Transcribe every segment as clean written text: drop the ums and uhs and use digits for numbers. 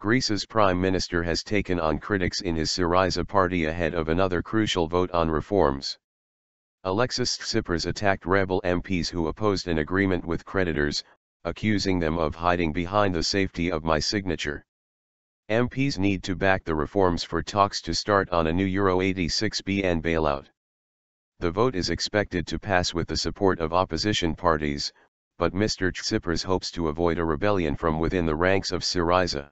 Greece's Prime Minister has taken on critics in his Syriza party ahead of another crucial vote on reforms. Alexis Tsipras attacked rebel MPs who opposed an agreement with creditors, accusing them of hiding behind the safety of my signature. MPs need to back the reforms for talks to start on a new €86 billion bailout. The vote is expected to pass with the support of opposition parties, but Mr Tsipras hopes to avoid a rebellion from within the ranks of Syriza.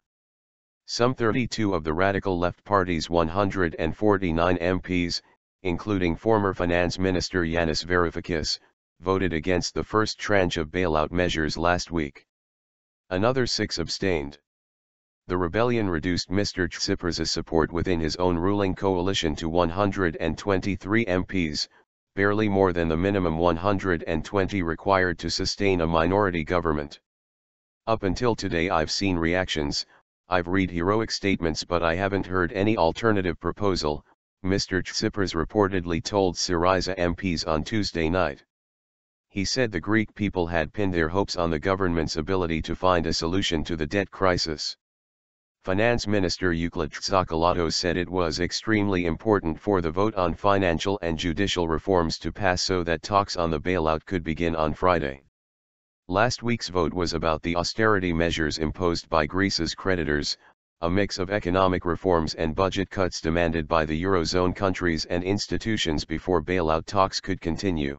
Some 32 of the radical left party's 149 MPs, including former Finance Minister Yanis Varoufakis, voted against the first tranche of bailout measures last week. Another 6 abstained. The rebellion reduced Mr Tsipras' support within his own ruling coalition to 123 MPs, barely more than the minimum 120 required to sustain a minority government. Up until today I've seen reactions, I've read heroic statements, but I haven't heard any alternative proposal, Mr Tsipras reportedly told Syriza MPs on Tuesday night. He said the Greek people had pinned their hopes on the government's ability to find a solution to the debt crisis. Finance Minister Yanis Varoufakis said it was extremely important for the vote on financial and judicial reforms to pass so that talks on the bailout could begin on Friday. Last week's vote was about the austerity measures imposed by Greece's creditors, a mix of economic reforms and budget cuts demanded by the Eurozone countries and institutions before bailout talks could continue.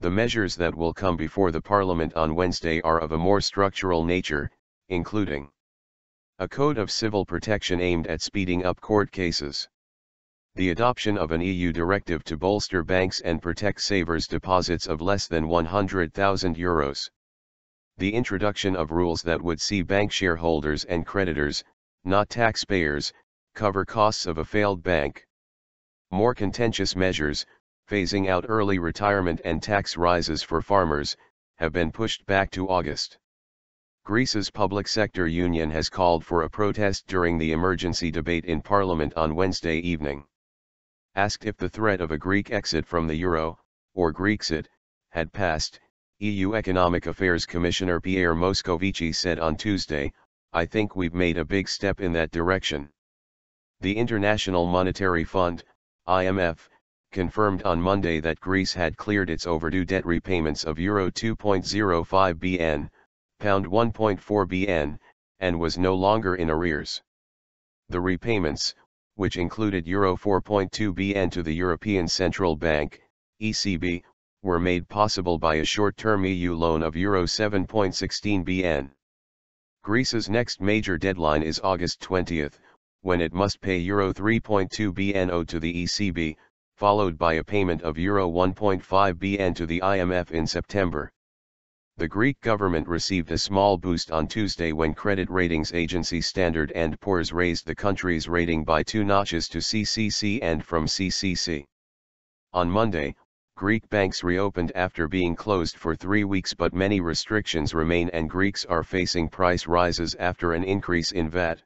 The measures that will come before the Parliament on Wednesday are of a more structural nature, including a code of civil protection aimed at speeding up court cases, the adoption of an EU directive to bolster banks and protect savers' deposits of less than €100,000, the introduction of rules that would see bank shareholders and creditors, not taxpayers, cover costs of a failed bank. More contentious measures, phasing out early retirement and tax rises for farmers, have been pushed back to August. Greece's public sector union has called for a protest during the emergency debate in Parliament on Wednesday evening. Asked if the threat of a Greek exit from the euro, or Grexit, had passed, EU Economic Affairs Commissioner Pierre Moscovici said on Tuesday, "I think we've made a big step in that direction." The International Monetary Fund, IMF, confirmed on Monday that Greece had cleared its overdue debt repayments of Euro 2.05 billion, pound 1.4 billion, and was no longer in arrears. The repayments, which included Euro 4.2 billion to the European Central Bank, ECB, were made possible by a short-term EU loan of Euro 7.16 billion. Greece's next major deadline is August 20, when it must pay Euro 3.2 billion owed to the ECB, followed by a payment of Euro 1.5 billion to the IMF in September. The Greek government received a small boost on Tuesday when credit ratings agency Standard & Poor's raised the country's rating by 2 notches to CCC and from CCC. On Monday, Greek banks reopened after being closed for 3 weeks, but many restrictions remain and Greeks are facing price rises after an increase in VAT.